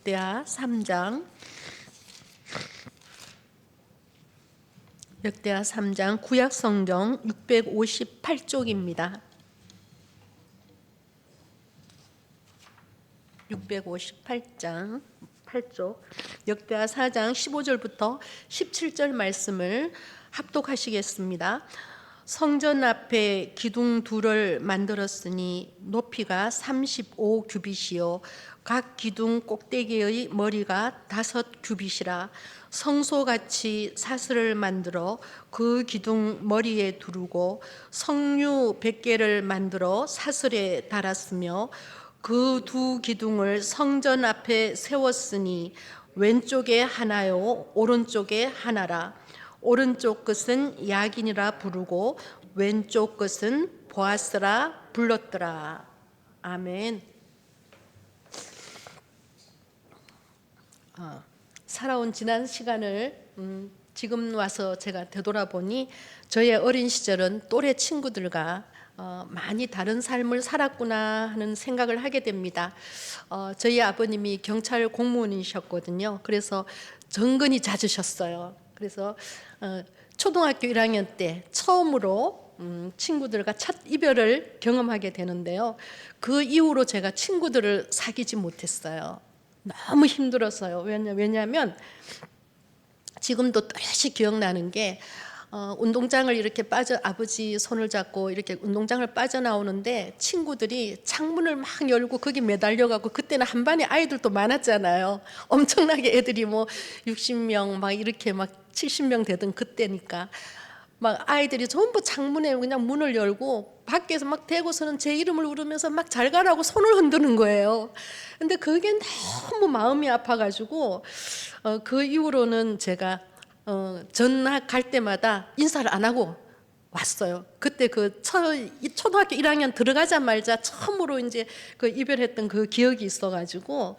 역대하 3장 역대하 3장 구약 성경 658쪽입니다. 658장 8쪽 역대하 4장 15절부터 17절 말씀을 합독하시겠습니다. 성전 앞에 기둥 둘을 만들었으니 높이가 35규빗이요 각 기둥 꼭대기의 머리가 5규빗이라 성소같이 사슬을 만들어 그 기둥 머리에 두르고 성류 100개를 만들어 사슬에 달았으며 그 두 기둥을 성전 앞에 세웠으니 왼쪽에 하나요 오른쪽에 하나라. 오른쪽 끝은 야긴이라 부르고 왼쪽 끝은 보아스라 불렀더라. 아멘. 살아온 지난 시간을 지금 와서 제가 되돌아보니 저의 어린 시절은 또래 친구들과 많이 다른 삶을 살았구나 하는 생각을 하게 됩니다. 저희 아버님이 경찰 공무원이셨거든요. 그래서 정근이 잦으셨어요. 그래서 초등학교 1학년 때 처음으로 친구들과 첫 이별을 경험하게 되는데요. 그 이후로 제가 친구들을 사귀지 못했어요. 너무 힘들었어요. 왜냐하면 지금도 또렷이 기억나는 게 운동장을 이렇게 아버지 손을 잡고 이렇게 운동장을 빠져나오는데 친구들이 창문을 막 열고 거기 매달려가고, 그때는 한 반에 아이들도 많았잖아요. 엄청나게 애들이 뭐 60명 막 이렇게 막 70명 되던 그때니까 막 아이들이 전부 창문에 그냥 문을 열고 밖에서 막 대고서는 제 이름을 부르면서 막 잘 가라고 손을 흔드는 거예요. 근데 그게 너무 마음이 아파가지고 그 이후로는 제가 전학 갈 때마다 인사를 안 하고 왔어요. 그때 초등학교 1학년 들어가자마자 처음으로 이제 그 이별했던 그 기억이 있어가지고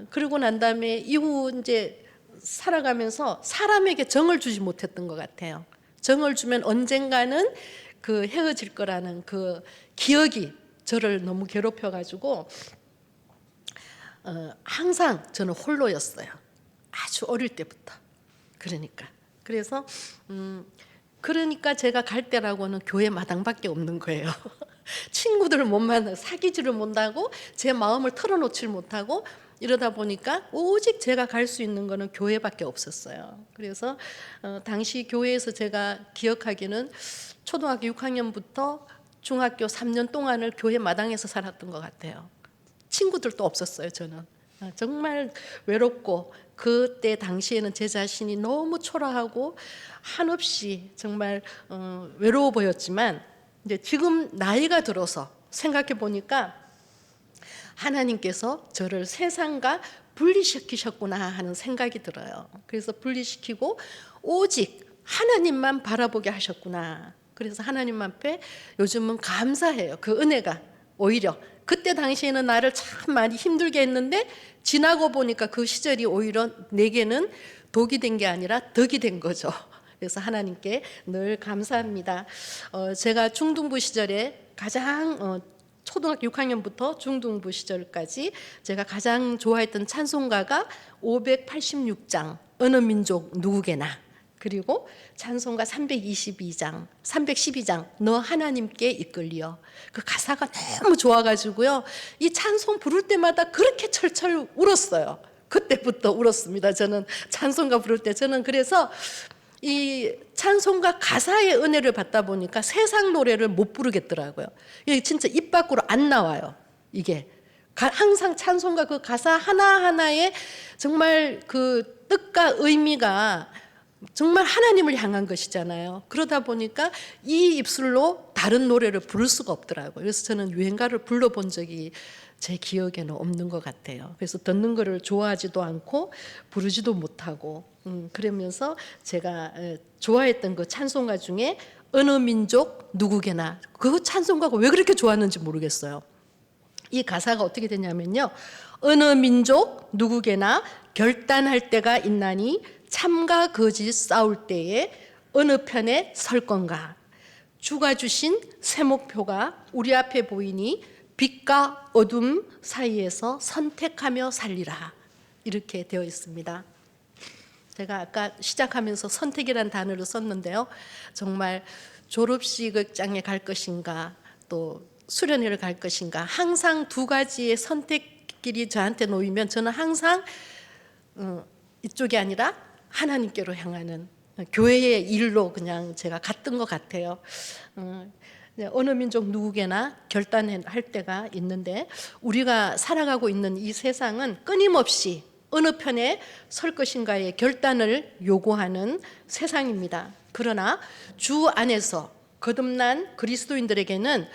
그러고 난 다음에 이후 이제 살아가면서 사람에게 정을 주지 못했던 것 같아요. 정을 주면 언젠가는 그 헤어질 거라는 그 기억이 저를 너무 괴롭혀가지고 항상 저는 홀로였어요. 아주 어릴 때부터. 그래서 그러니까 제가 갈 때라고는 교회 마당밖에 없는 거예요. 친구들을 못 만나, 사귀지를 못하고 제 마음을 털어놓질 못하고 이러다 보니까 오직 제가 갈 수 있는 거는 교회밖에 없었어요. 그래서 당시 교회에서 제가 기억하기는 초등학교 6학년부터 중학교 3년 동안을 교회 마당에서 살았던 것 같아요. 친구들도 없었어요. 저는 정말 외롭고 그때 당시에는 제 자신이 너무 초라하고 한없이 정말 외로워 보였지만 이제 지금 나이가 들어서 생각해 보니까 하나님께서 저를 세상과 분리시키셨구나 하는 생각이 들어요. 그래서 분리시키고 오직 하나님만 바라보게 하셨구나. 그래서 하나님 앞에 요즘은 감사해요. 그 은혜가 오히려 그때 당시에는 나를 참 많이 힘들게 했는데 지나고 보니까 그 시절이 오히려 내게는 독이 된 게 아니라 덕이 된 거죠. 그래서 하나님께 늘 감사합니다. 제가 중등부 시절에 가장 초등학교 6학년부터 중등부 시절까지 제가 가장 좋아했던 찬송가가 586장 어느 민족 누구게나, 그리고 찬송가 312장 너 하나님께 이끌리어. 그 가사가 너무 좋아가지고요, 이 찬송 부를 때마다 그렇게 철철 울었어요. 그때부터 울었습니다. 저는 찬송가 부를 때. 저는 그래서 이 찬송가 가사의 은혜를 받다 보니까 세상 노래를 못 부르겠더라고요. 이게 진짜 입 밖으로 안 나와요. 이게 항상 찬송가 그 가사 하나하나에 정말 그 뜻과 의미가 정말 하나님을 향한 것이잖아요. 그러다 보니까 이 입술로 다른 노래를 부를 수가 없더라고요. 그래서 저는 유행가를 불러본 적이 제 기억에는 없는 것 같아요. 그래서 듣는 거를 좋아하지도 않고 부르지도 못하고 그러면서 제가 좋아했던 그 찬송가 중에 어느 민족 누구게나, 그 찬송가가 왜 그렇게 좋았는지 모르겠어요. 이 가사가 어떻게 되냐면요, 어느 민족 누구게나 결단할 때가 있나니 참과 거짓 싸울 때에 어느 편에 설 건가. 주가 주신 새 목표가 우리 앞에 보이니 빛과 어둠 사이에서 선택하며 살리라. 이렇게 되어 있습니다. 제가 아까 시작하면서 선택이란 단어를 썼는데요. 정말 졸업식장에 갈 것인가 또 수련회를 갈 것인가, 항상 두 가지의 선택길이 저한테 놓이면 저는 항상 이쪽이 아니라 하나님께로 향하는 교회의 일로 그냥 제가 갔던 것 같아요. 어느 민족 누구게나 결단할 때가 있는데, 우리가 살아가고 있는 이 세상은 끊임없이 어느 편에 설 것인가의 결단을 요구하는 세상입니다. 그러나 주 안에서 거듭난 그리스도인들에게는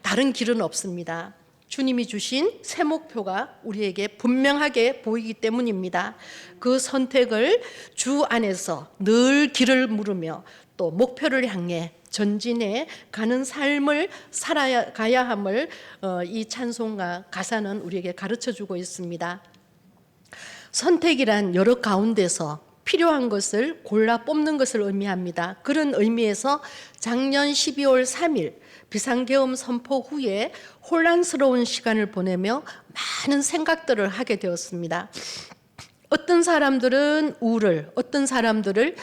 다른 길은 없습니다. 주님이 주신 새 목표가 우리에게 분명하게 보이기 때문입니다. 그 선택을 주 안에서 늘 길을 물으며 또 목표를 향해 전진해 가는 삶을 살아가야 함을 이 찬송가 가사는 우리에게 가르쳐주고 있습니다. 선택이란 여러 가운데서 필요한 것을 골라 뽑는 것을 의미합니다. 그런 의미에서 작년 12월 3일 비상계엄 선포 후에 혼란스러운 시간을 보내며 많은 생각들을 하게 되었습니다. 어떤 사람들은 우를, 어떤 사람들은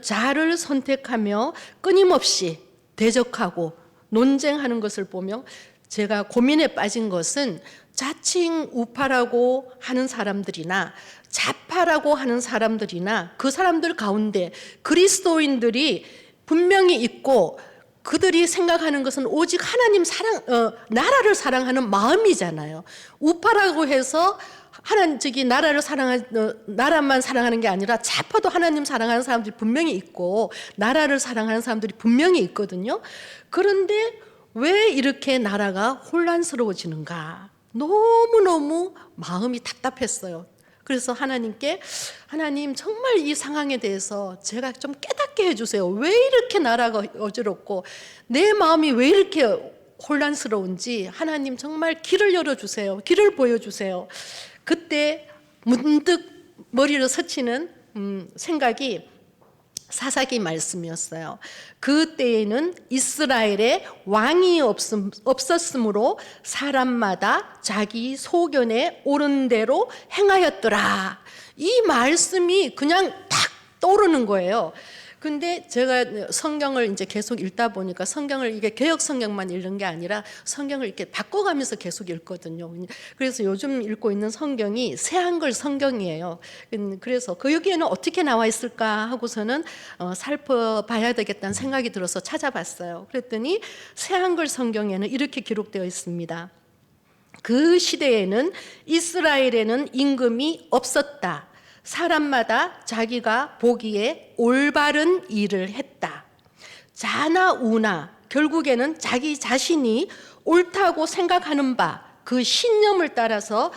자를 선택하며 끊임없이 대적하고 논쟁하는 것을 보며 제가 고민에 빠진 것은 자칭 우파라고 하는 사람들이나 좌파라고 하는 사람들이나 그 사람들 가운데 그리스도인들이 분명히 있고, 그들이 생각하는 것은 오직 하나님 나라를 사랑하는 마음이잖아요. 우파라고 해서 나라만 사랑하는 게 아니라 좌파도 하나님 사랑하는 사람들이 분명히 있고 나라를 사랑하는 사람들이 분명히 있거든요. 그런데 왜 이렇게 나라가 혼란스러워지는가? 너무너무 마음이 답답했어요. 그래서 하나님께, 하나님 정말 이 상황에 대해서 제가 좀 깨닫게 해주세요. 왜 이렇게 나라가 어지럽고 내 마음이 왜 이렇게 혼란스러운지 하나님 정말 길을 열어주세요. 길을 보여주세요. 그때 문득 머리를 스치는 생각이 사사기 말씀이었어요. 그때에는 이스라엘에 왕이 없었으므로 사람마다 자기 소견에 옳은 대로 행하였더라. 이 말씀이 그냥 탁 떠오르는 거예요. 근데 제가 성경을 이제 계속 읽다 보니까 성경을 이게 개역 성경만 읽는 게 아니라 성경을 이렇게 바꿔가면서 계속 읽거든요. 그래서 요즘 읽고 있는 성경이 새한글 성경이에요. 그래서 그 여기에는 어떻게 나와 있을까 하고서는 살펴봐야 되겠다는 생각이 들어서 찾아봤어요. 그랬더니 새한글 성경에는 이렇게 기록되어 있습니다. 그 시대에는 이스라엘에는 임금이 없었다. 사람마다 자기가 보기에 올바른 일을 했다. 자나 우나 결국에는 자기 자신이 옳다고 생각하는 바 그 신념을 따라서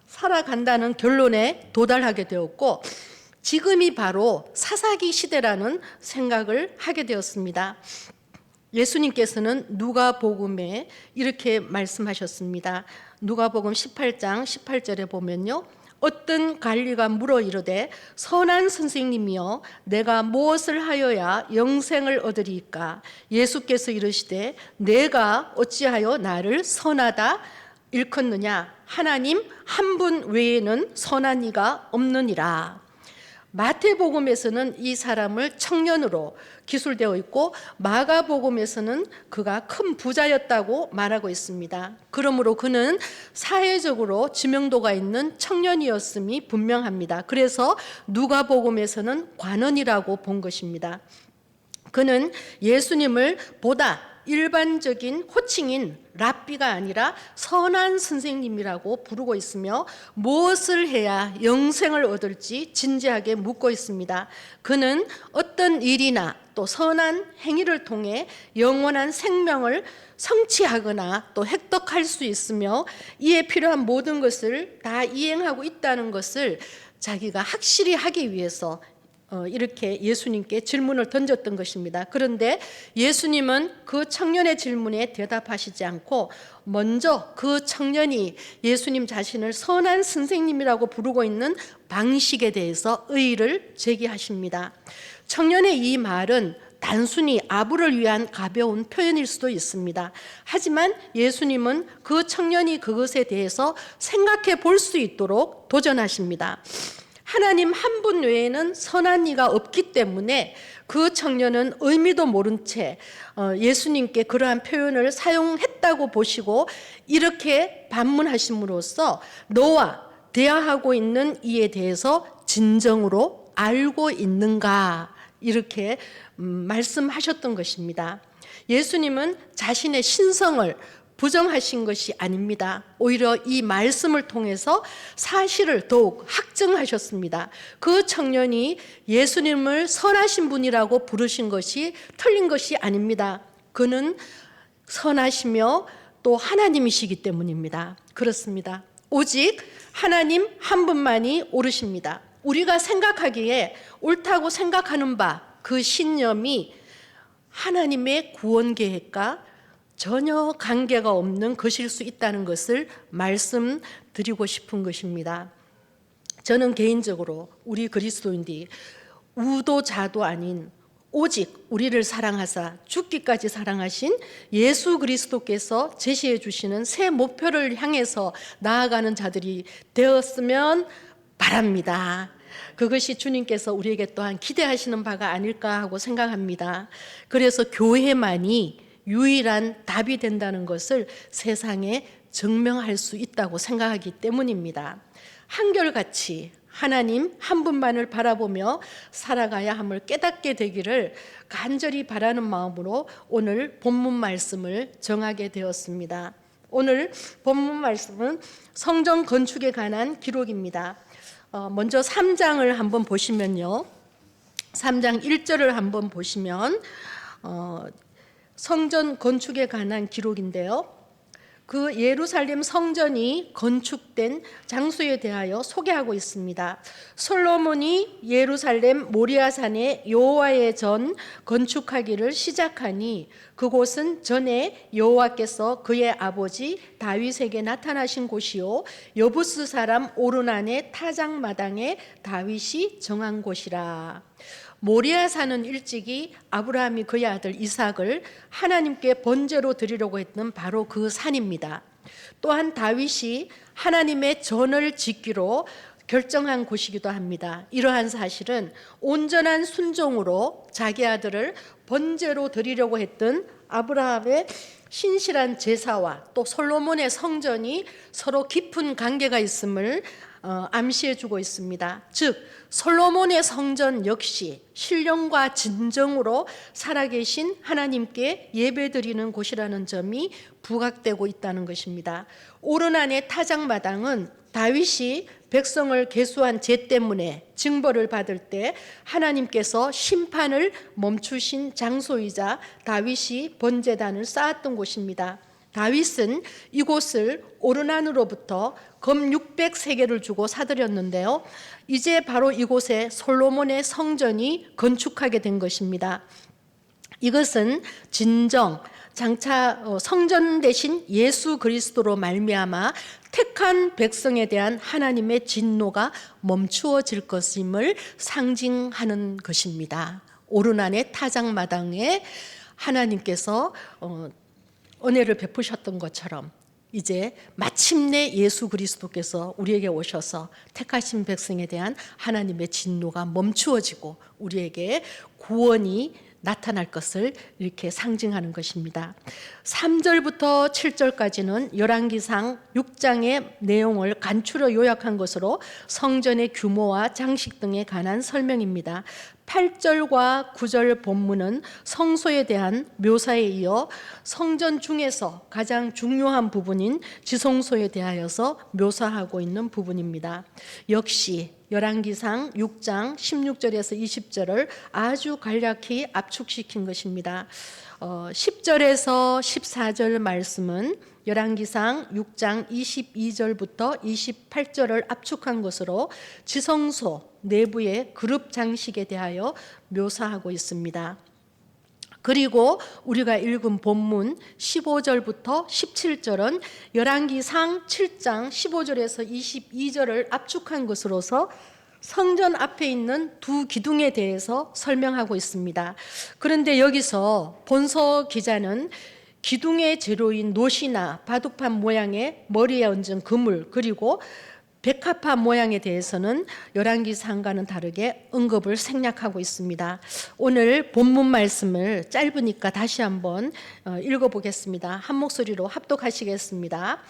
살아간다는 결론에 도달하게 되었고, 지금이 바로 사사기 시대라는 생각을 하게 되었습니다. 예수님께서는 누가복음에 이렇게 말씀하셨습니다. 누가복음 18장 18절에 보면요, 어떤 관리가 물어 이르되 선한 선생님이여 내가 무엇을 하여야 영생을 얻으리까? 예수께서 이르시되 내가 어찌하여 나를 선하다 일컫느냐? 하나님 한 분 외에는 선한 이가 없느니라. 마태복음에서는 이 사람을 청년으로 기술되어 있고 마가복음에서는 그가 큰 부자였다고 말하고 있습니다. 그러므로 그는 사회적으로 지명도가 있는 청년이었음이 분명합니다. 그래서 누가복음에서는 관원이라고 본 것입니다. 그는 예수님을 보다 일반적인 호칭인 랍비가 아니라 선한 선생님이라고 부르고 있으며 무엇을 해야 영생을 얻을지 진지하게 묻고 있습니다. 그는 어떤 일이나 또 선한 행위를 통해 영원한 생명을 성취하거나 또 획득할 수 있으며 이에 필요한 모든 것을 다 이행하고 있다는 것을 자기가 확실히 하기 위해서 이렇게 예수님께 질문을 던졌던 것입니다. 그런데 예수님은 그 청년의 질문에 대답하시지 않고 먼저 그 청년이 예수님 자신을 선한 선생님이라고 부르고 있는 방식에 대해서 의의를 제기하십니다. 청년의 이 말은 단순히 아부를 위한 가벼운 표현일 수도 있습니다. 하지만 예수님은 그 청년이 그것에 대해서 생각해 볼 수 있도록 도전하십니다. 하나님 한 분 외에는 선한 이가 없기 때문에 그 청년은 의미도 모른 채 예수님께 그러한 표현을 사용했다고 보시고 이렇게 반문하심으로써 너와 대화하고 있는 이에 대해서 진정으로 알고 있는가 이렇게 말씀하셨던 것입니다. 예수님은 자신의 신성을 부정하신 것이 아닙니다. 오히려 이 말씀을 통해서 사실을 더욱 확증하셨습니다. 그 청년이 예수님을 선하신 분이라고 부르신 것이 틀린 것이 아닙니다. 그는 선하시며 또 하나님이시기 때문입니다. 그렇습니다. 오직 하나님 한 분만이 옳으십니다. 우리가 생각하기에 옳다고 생각하는 바 그 신념이 하나님의 구원 계획과 전혀 관계가 없는 것일 수 있다는 것을 말씀드리고 싶은 것입니다. 저는 개인적으로 우리 그리스도인들이 우도 자도 아닌 오직 우리를 사랑하사 죽기까지 사랑하신 예수 그리스도께서 제시해 주시는 새 목표를 향해서 나아가는 자들이 되었으면 바랍니다. 그것이 주님께서 우리에게 또한 기대하시는 바가 아닐까 하고 생각합니다. 그래서 교회만이 유일한 답이 된다는 것을 세상에 증명할 수 있다고 생각하기 때문입니다. 한결같이 하나님 한 분만을 바라보며 살아가야 함을 깨닫게 되기를 간절히 바라는 마음으로 오늘 본문 말씀을 정하게 되었습니다. 오늘 본문 말씀은 성전 건축에 관한 기록입니다. 먼저 3장을 한번 보시면요. 3장 1절을 한번 보시면 성전 건축에 관한 기록인데요. 그 예루살렘 성전이 건축된 장소에 대하여 소개하고 있습니다. 솔로몬이 예루살렘 모리아산에 여호와의 전 건축하기를 시작하니 그곳은 전에 여호와께서 그의 아버지 다윗에게 나타나신 곳이요 여부스 사람 오르난의 타작마당에 다윗이 정한 곳이라. 모리아산은 일찍이 아브라함이 그의 아들 이삭을 하나님께 번제로 드리려고 했던 바로 그 산입니다. 또한 다윗이 하나님의 전을 짓기로 결정한 곳이기도 합니다. 이러한 사실은 온전한 순종으로 자기 아들을 번제로 드리려고 했던 아브라함의 신실한 제사와 또 솔로몬의 성전이 서로 깊은 관계가 있음을 암시해 주고 있습니다. 즉 솔로몬의 성전 역시 신령과 진정으로 살아계신 하나님께 예배드리는 곳이라는 점이 부각되고 있다는 것입니다. 오르난의 타작마당은 다윗이 백성을 계수한 죄 때문에 징벌을 받을 때 하나님께서 심판을 멈추신 장소이자 다윗이 번제단을 쌓았던 곳입니다. 다윗은 이곳을 오르난으로부터 검 600세겔을 주고 사들였는데요. 이제 바로 이곳에 솔로몬의 성전이 건축하게 된 것입니다. 이것은 진정 장차 성전 대신 예수 그리스도로 말미암아 택한 백성에 대한 하나님의 진노가 멈추어질 것임을 상징하는 것입니다. 오르난의 타작마당에 하나님께서 은혜를 베푸셨던 것처럼 이제 마침내 예수 그리스도께서 우리에게 오셔서 택하신 백성에 대한 하나님의 진노가 멈추어지고 우리에게 구원이 나타날 것을 이렇게 상징하는 것입니다. 3절부터 7절까지는 열왕기상 6장의 내용을 간추려 요약한 것으로 성전의 규모와 장식 등에 관한 설명입니다. 8절과 9절 본문은 성소에 대한 묘사에 이어 성전 중에서 가장 중요한 부분인 지성소에 대하여서 묘사하고 있는 부분입니다. 역시 열왕기상 6장 16절에서 20절을 아주 간략히 압축시킨 것입니다. 10절에서 14절 말씀은 열왕기상 6장 22절부터 28절을 압축한 것으로 지성소 내부의 그룹 장식에 대하여 묘사하고 있습니다. 그리고 우리가 읽은 본문 15절부터 17절은 열왕기상 7장 15절에서 22절을 압축한 것으로서 성전 앞에 있는 두 기둥에 대해서 설명하고 있습니다. 그런데 여기서 본서 기자는 기둥의 재료인 놋이나 바둑판 모양의 머리에 얹은 그물, 그리고 백합화 모양에 대해서는 열왕기상과는 다르게 언급을 생략하고 있습니다. 오늘 본문 말씀을 짧으니까 다시 한번 읽어보겠습니다. 한 목소리로 합독하시겠습니다.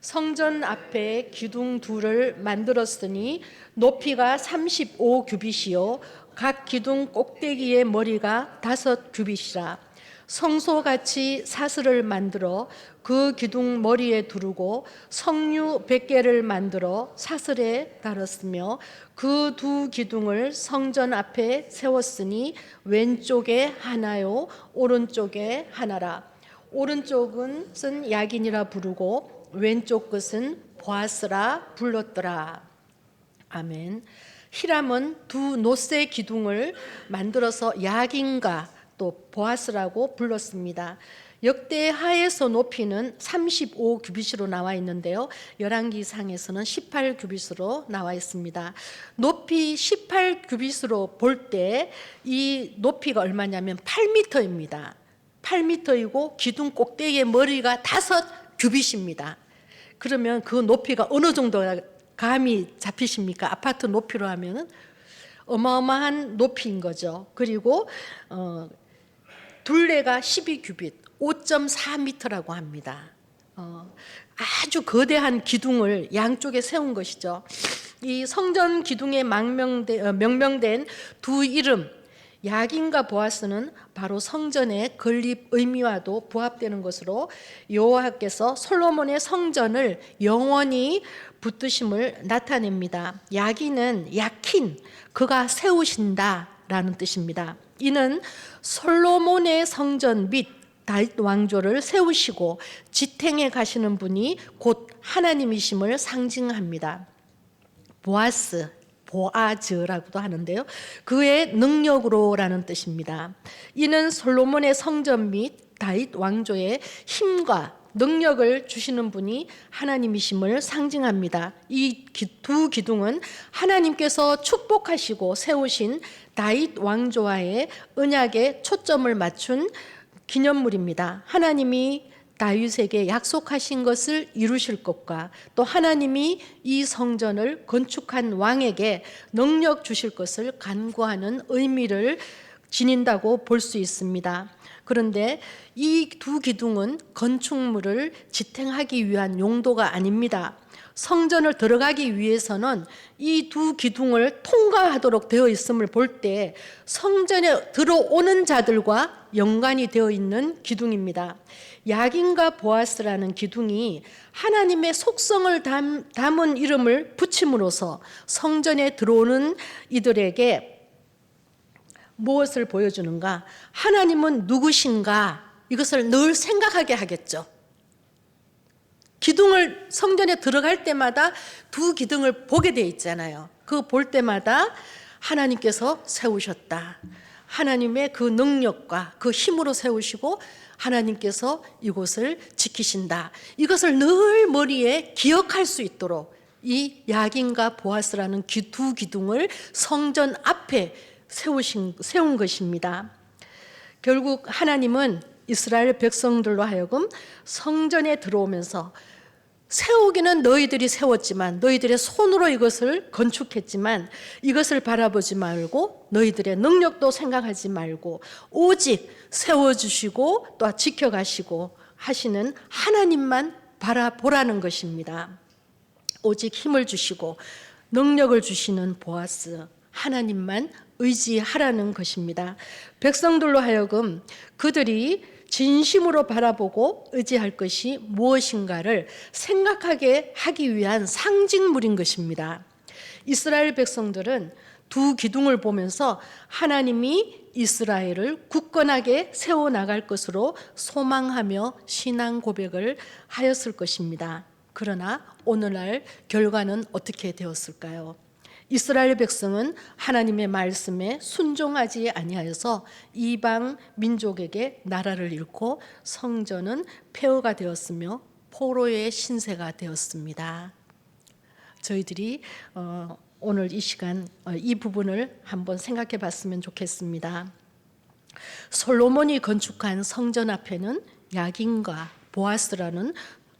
성전 앞에 기둥 둘을 만들었으니 높이가 35규빗이요 각 기둥 꼭대기의 머리가 5규빗이라. 성소같이 사슬을 만들어 그 기둥 머리에 두르고 석류 100개를 만들어 사슬에 달았으며 그 두 기둥을 성전 앞에 세웠으니 왼쪽에 하나요 오른쪽에 하나라. 오른쪽은 쓴 야긴이라 부르고 왼쪽 것은 보아스라 불렀더라. 아멘. 히람은 두 놋의 기둥을 만들어서 야긴과 또 보아스라고 불렀습니다. 역대하에서 높이는 35규빗으로 나와 있는데요. 열왕기상에서는 18규빗으로 나와 있습니다. 높이 18규빗으로 볼 때 이 높이가 얼마냐면 8m입니다. 8m이고 기둥 꼭대기의 머리가 5규빗입니다. 그러면 그 높이가 어느 정도가 감이 잡히십니까? 아파트 높이로 하면은 어마어마한 높이인 거죠. 그리고 둘레가 12규빗, 5.4m라고 합니다. 아주 거대한 기둥을 양쪽에 세운 것이죠. 이 성전 기둥에 명명된 두 이름 야긴과 보아스는 바로 성전의 건립 의미와도 부합되는 것으로 여호와께서 솔로몬의 성전을 영원히 붙드심을 나타냅니다. 야긴은 야킨, 그가 세우신다라는 뜻입니다. 이는 솔로몬의 성전 및 다윗 왕조를 세우시고 지탱해 가시는 분이 곧 하나님이심을 상징합니다. 보아스, 보아즈라고도 하는데요. 그의 능력으로라는 뜻입니다. 이는 솔로몬의 성전 및 다윗 왕조의 힘과 능력을 주시는 분이 하나님이심을 상징합니다. 이 두 기둥은 하나님께서 축복하시고 세우신 다윗 왕조와의 언약에 초점을 맞춘 기념물입니다. 하나님이 다윗에게 약속하신 것을 이루실 것과 또 하나님이 이 성전을 건축한 왕에게 능력 주실 것을 간구하는 의미를 지닌다고 볼 수 있습니다. 그런데 이 두 기둥은 건축물을 지탱하기 위한 용도가 아닙니다. 성전을 들어가기 위해서는 이 두 기둥을 통과하도록 되어 있음을 볼 때 성전에 들어오는 자들과 연관이 되어 있는 기둥입니다. 야긴과 보아스라는 기둥이 하나님의 속성을 담은 이름을 붙임으로써 성전에 들어오는 이들에게 무엇을 보여주는가? 하나님은 누구신가? 이것을 늘 생각하게 하겠죠. 기둥을 성전에 들어갈 때마다 두 기둥을 보게 돼 있잖아요. 그 볼 때마다 하나님께서 세우셨다. 하나님의 그 능력과 그 힘으로 세우시고 하나님께서 이곳을 지키신다. 이것을 늘 머리에 기억할 수 있도록 이 야긴과 보아스라는 두 기둥을 성전 앞에 세운 것입니다. 결국 하나님은 이스라엘 백성들로 하여금 성전에 들어오면서 세우기는 너희들이 세웠지만 너희들의 손으로 이것을 건축했지만 이것을 바라보지 말고 너희들의 능력도 생각하지 말고 오직 세워주시고 또 지켜가시고 하시는 하나님만 바라보라는 것입니다. 오직 힘을 주시고 능력을 주시는 보아스 하나님만 의지하라는 것입니다. 백성들로 하여금 그들이 진심으로 바라보고 의지할 것이 무엇인가를 생각하게 하기 위한 상징물인 것입니다. 이스라엘 백성들은 두 기둥을 보면서 하나님이 이스라엘을 굳건하게 세워나갈 것으로 소망하며 신앙 고백을 하였을 것입니다. 그러나 오늘날 결과는 어떻게 되었을까요? 이스라엘 백성은 하나님의 말씀에 순종하지 아니하여서 이방 민족에게 나라를 잃고 성전은 폐허가 되었으며 포로의 신세가 되었습니다. 저희들이 오늘 이 시간 이 부분을 한번 생각해 봤으면 좋겠습니다. 솔로몬이 건축한 성전 앞에는 야긴과 보아스라는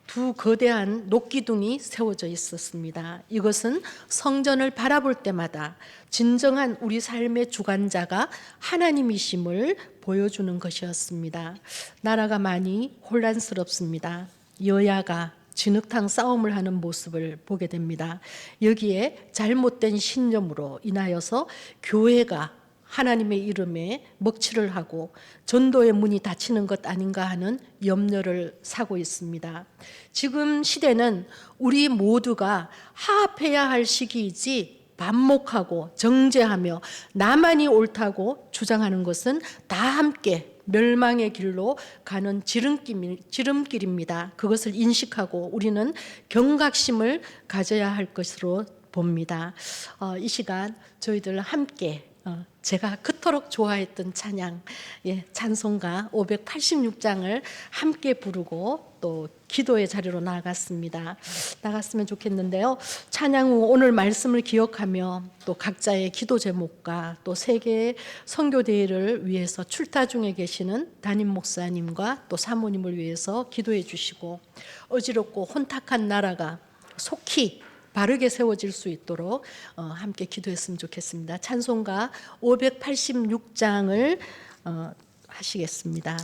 두 거대한 녹기둥이 세워져 있었습니다. 이것은 성전을 바라볼 때마다 진정한 우리 삶의 주관자가 하나님이심을 보여주는 것이었습니다. 나라가 많이 혼란스럽습니다. 여야가 진흙탕 싸움을 하는 모습을 보게 됩니다. 여기에 잘못된 신념으로 인하여서 교회가 하나님의 이름에 먹칠을 하고 전도의 문이 닫히는 것 아닌가 하는 염려를 사고 있습니다. 지금 시대는 우리 모두가 화합해야 할 시기이지 반목하고 정죄하며 나만이 옳다고 주장하는 것은 다 함께 멸망의 길로 가는 지름길입니다. 그것을 인식하고 우리는 경각심을 가져야 할 것으로 봅니다. 이 시간 저희들 함께 제가 그토록 좋아했던 찬양, 찬송가 586장을 함께 부르고 또 기도의 자리로 나갔으면 좋겠는데요. 찬양 후 오늘 말씀을 기억하며 또 각자의 기도 제목과 또 세계 선교대회를 위해서 출타 중에 계시는 담임 목사님과 또 사모님을 위해서 기도해 주시고 어지럽고 혼탁한 나라가 속히 바르게 세워질 수 있도록 함께 기도했으면 좋겠습니다. 찬송가 586장을 하시겠습니다.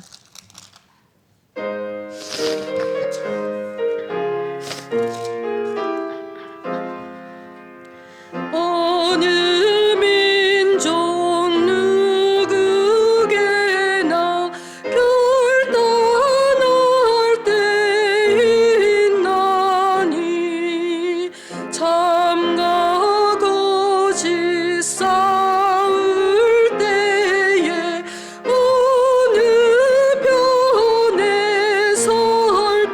어느 민족 누구게나 결단할 때 있나니 참가 거짓 싸울 때에 어느 편에 설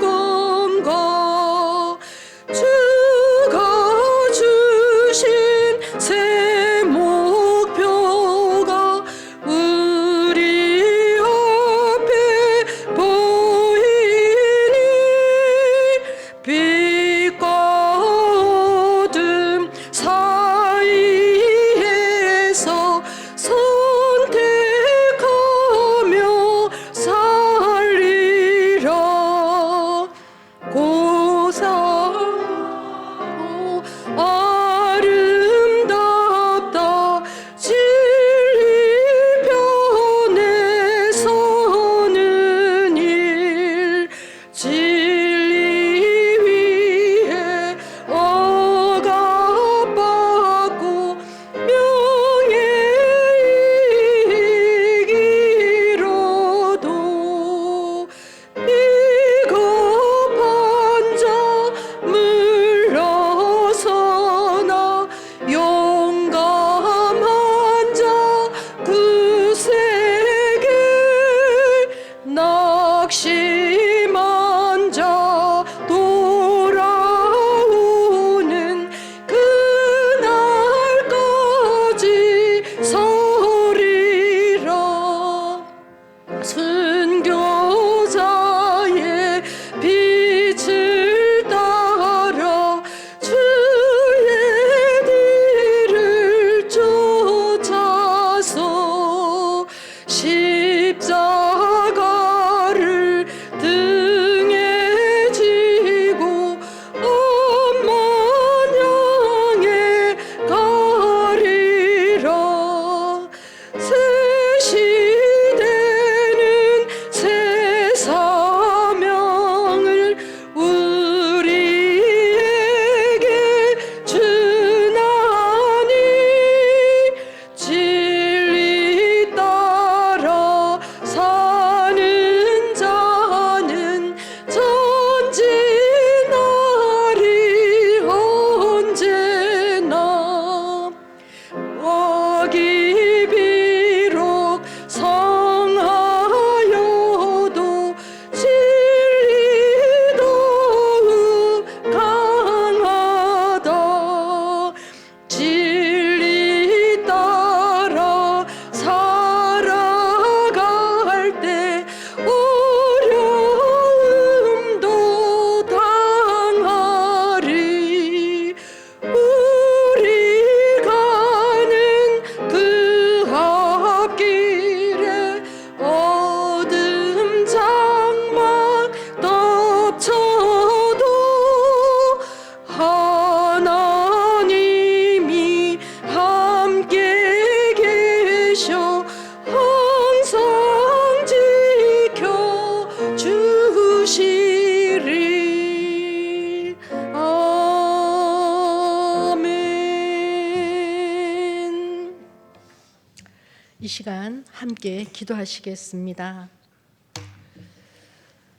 이 시간 함께 기도하시겠습니다.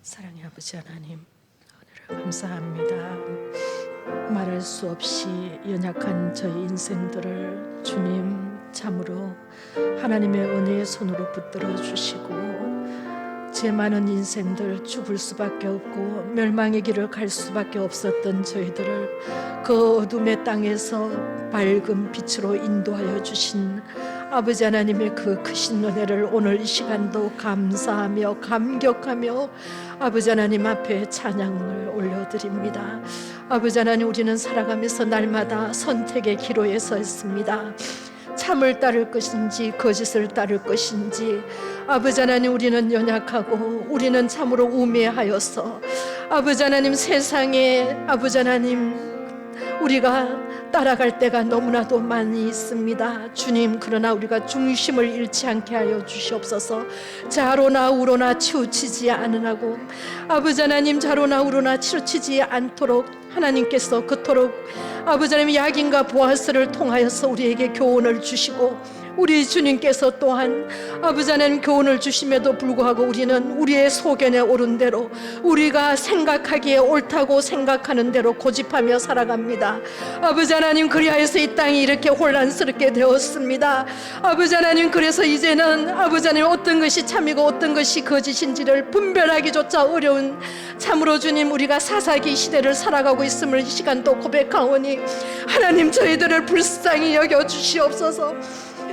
사랑의 아버지 하나님, 은혜를 감사합니다. 말할 수 없이 연약한 저희 인생들을 주님 참으로 하나님의 은혜의 손으로 붙들어 주시고, 제 많은 인생들 죽을 수밖에 없고 멸망의 길을 갈 수밖에 없었던 저희들을 그 어둠의 땅에서 밝은 빛으로 인도하여 주신 아버지 하나님의 그 크신 은혜를 오늘 이 시간도 감사하며 감격하며 아버지 하나님 앞에 찬양을 올려드립니다. 아버지 하나님, 우리는 살아가면서 날마다 선택의 기로에 서 있습니다. 참을 따를 것인지 거짓을 따를 것인지, 아버지 하나님, 우리는 연약하고 우리는 참으로 우매하여서 아버지 하나님, 세상에 아버지 하나님 우리가 따라갈 때가 너무나도 많이 있습니다. 주님, 그러나 우리가 중심을 잃지 않게 하여 주시옵소서. 좌로나 우로나 치우치지 않으라고, 아버지 하나님, 좌로나 우로나 치우치지 않도록 하나님께서 그토록 아버지 하나님 야긴과 보아스를 통하여서 우리에게 교훈을 주시고, 우리 주님께서 또한 아버지 하나님 교훈을 주심에도 불구하고 우리는 우리의 소견에 옳은 대로, 우리가 생각하기에 옳다고 생각하는 대로 고집하며 살아갑니다. 아버지 하나님, 그리하여서 이 땅이 이렇게 혼란스럽게 되었습니다. 아버지 하나님, 그래서 이제는 아버지 하나님 어떤 것이 참이고 어떤 것이 거짓인지를 분별하기조차 어려운, 참으로 주님 우리가 사사기 시대를 살아가고 있음을 이 시간도 고백하오니 하나님, 저희들을 불쌍히 여겨 주시옵소서.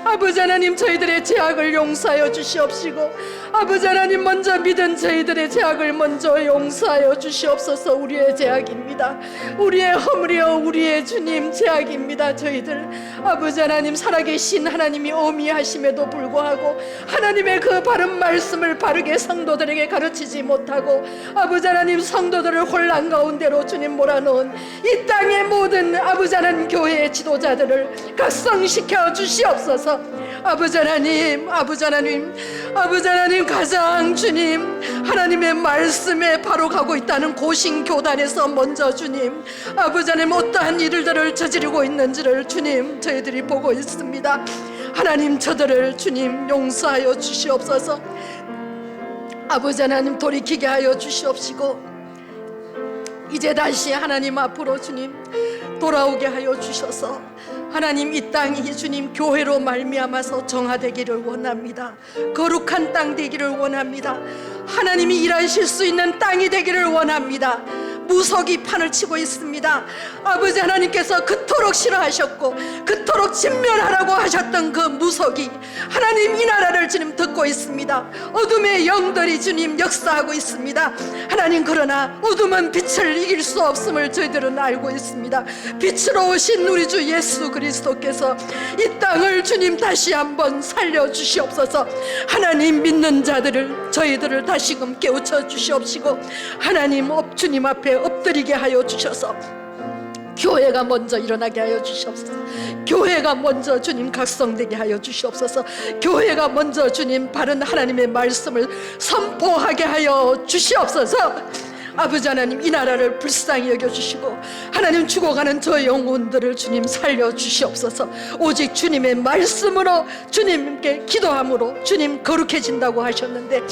아버지 하나님, 저희들의 죄악을 용서하여 주시옵시고, 아버지 하나님, 먼저 믿은 저희들의 죄악을 먼저 용서하여 주시옵소서. 우리의 죄악입니다. 우리의 허물이여 우리의 주님 죄악입니다. 저희들 아버지 하나님, 살아계신 하나님이 어미하심에도 불구하고 하나님의 그 바른 말씀을 바르게 성도들에게 가르치지 못하고 아버지 하나님, 성도들을 혼란 가운데로 주님 몰아넣은 이 땅의 모든 아버지 하나님 교회의 지도자들을 각성시켜 주시옵소서. 아버지 하나님, 아버지 하나님, 아버지 하나님, 가장 주님 하나님의 말씀에 바로 가고 있다는 고신교단에서 먼저 주님 아버지 하나님 어떠한 일들을 저지르고 있는지를 주님 저희들이 보고 있습니다. 하나님, 저들을 주님 용서하여 주시옵소서. 아버지 하나님, 돌이키게 하여 주시옵시고 이제 다시 하나님 앞으로 주님 돌아오게 하여 주셔서 하나님, 이 땅이 주님 교회로 말미암아서 정화되기를 원합니다. 거룩한 땅 되기를 원합니다. 하나님이 일하실 수 있는 땅이 되기를 원합니다. 무속이 판을 치고 있습니다. 아버지 하나님께서 그토록 싫어하셨고 그토록 진멸하라고 하셨던 그 무속이 하나님 이 나라를 주님 듣고 있습니다. 어둠의 영들이 주님 역사하고 있습니다. 하나님, 그러나 어둠은 빛을 이길 수 없음을 저희들은 알고 있습니다. 빛으로 오신 우리 주 예수 그리스도께서 이 땅을 주님 다시 한번 살려주시옵소서. 하나님, 믿는 자들을 저희들을 다시금 깨우쳐 주시옵시고 하나님, 주님 앞에 엎드리게 하여 주셔서 교회가 먼저 일어나게 하여 주시옵소서. 교회가 먼저 주님 각성되게 하여 주시옵소서. 교회가 먼저 주님 바른 하나님의 말씀을 선포하게 하여 주시옵소서. 아버지 하나님, 이 나라를 불쌍히 여겨주시고 하나님, 죽어가는 저 영혼들을 주님 살려주시옵소서. 오직 주님의 말씀으로 주님께 기도함으로 주님 거룩해진다고 하셨는데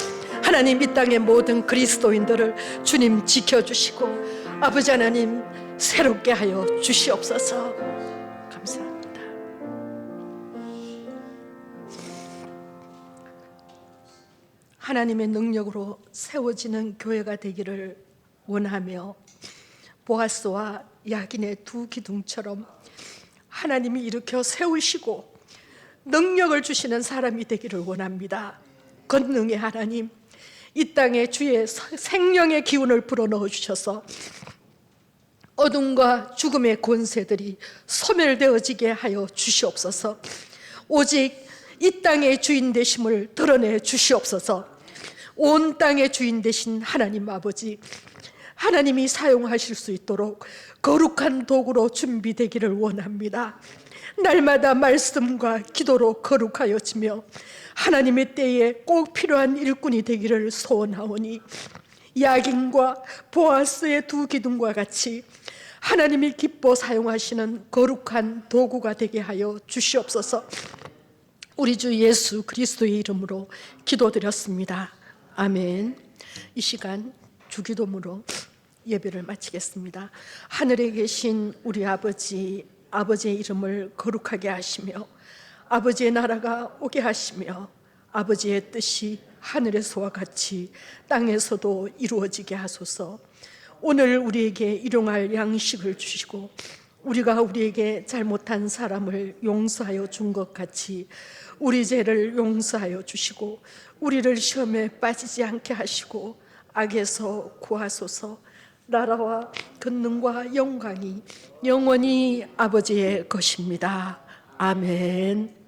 하나님, 이 땅의 모든 그리스도인들을 주님 지켜주시고 아버지 하나님 새롭게 하여 주시옵소서. 감사합니다. 하나님의 능력으로 세워지는 교회가 되기를 원하며 보아스와 야긴의 두 기둥처럼 하나님이 일으켜 세우시고 능력을 주시는 사람이 되기를 원합니다. 권능의 하나님, 이 땅에 주의 생명의 기운을 불어넣어 주셔서 어둠과 죽음의 권세들이 소멸되어지게 하여 주시옵소서. 오직 이 땅의 주인 되심을 드러내 주시옵소서. 온 땅의 주인 되신 하나님 아버지, 하나님이 사용하실 수 있도록 거룩한 도구로 준비되기를 원합니다. 날마다 말씀과 기도로 거룩하여지며 하나님의 때에 꼭 필요한 일꾼이 되기를 소원하오니 야긴과 보아스의 두 기둥과 같이 하나님이 기뻐 사용하시는 거룩한 도구가 되게 하여 주시옵소서. 우리 주 예수 그리스도의 이름으로 기도드렸습니다. 아멘. 이 시간 주기도문으로 예배를 마치겠습니다. 하늘에 계신 우리 아버지, 아버지의 이름을 거룩하게 하시며 아버지의 나라가 오게 하시며 아버지의 뜻이 하늘에서와 같이 땅에서도 이루어지게 하소서. 오늘 우리에게 일용할 양식을 주시고 우리가 우리에게 잘못한 사람을 용서하여 준 것 같이 우리 죄를 용서하여 주시고 우리를 시험에 빠지지 않게 하시고 악에서 구하소서. 나라와 권능과 영광이 영원히 아버지의 것입니다. 아멘.